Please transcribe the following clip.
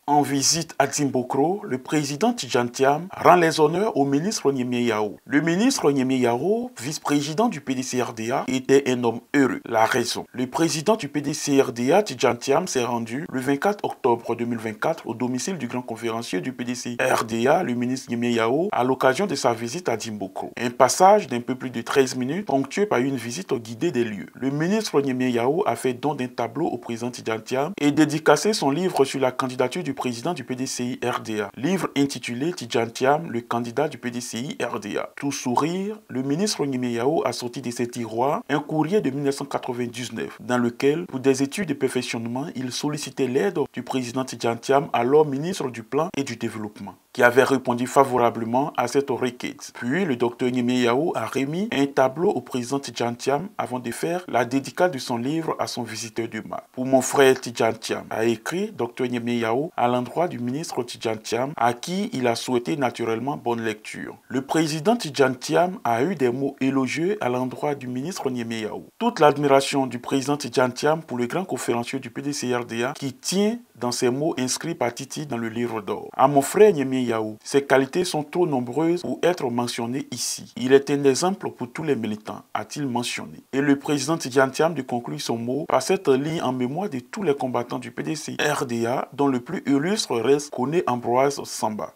En visite à Dzimbokro, le président Tidjane Thiam rend les honneurs au ministre Nyemye Yao. Le ministre Nyemye Yao, vice-président du PDC-RDA, était un homme heureux. La raison: le président du PDC-RDA, Tidjane Thiam, s'est rendu le 24 octobre 2024 au domicile du grand conférencier du PDC-RDA, le ministre Nyemye Yao, à l'occasion de sa visite à Dzimbokro. Un passage d'un peu plus de 13 minutes, ponctué par une visite guidée des lieux. Le ministre Nyemye Yao a fait don d'un tableau au président Tidjane Thiam et dédicacé son livre sur la candidature du président du PDCI-RDA. Livre intitulé Tidjane Thiam, le candidat du PDCI-RDA. Tout sourire, le ministre Nyemye Yao a sorti de ses tiroirs un courrier de 1999 dans lequel, pour des études de perfectionnement, il sollicitait l'aide du président Tidjane Thiam, alors ministre du Plan et du Développement, qui avait répondu favorablement à cette requête. Puis, le docteur Nyemye Yao a remis un tableau au président Tidjane Thiam avant de faire la dédicace de son livre à son visiteur de marque. Pour mon frère Tidjane Thiam, a écrit docteur Nyemye Yao à l'endroit du ministre Tidjane Thiam, à qui il a souhaité naturellement bonne lecture. Le président Tidjane Thiam a eu des mots élogieux à l'endroit du ministre Nyemye Yao. Toute l'admiration du président Tidjane Thiam pour le grand conférencier du PDC-RDA qui tient dans ces mots inscrits par Titi dans le livre d'or. À mon frère Nyemye Yao, ses qualités sont trop nombreuses pour être mentionnées ici. Il est un exemple pour tous les militants, a-t-il mentionné. Et le président Tidjane Thiam de conclure son mot par cette ligne en mémoire de tous les combattants du PDC-RDA, dont le plus illustre reste Koné Ambroise Samba.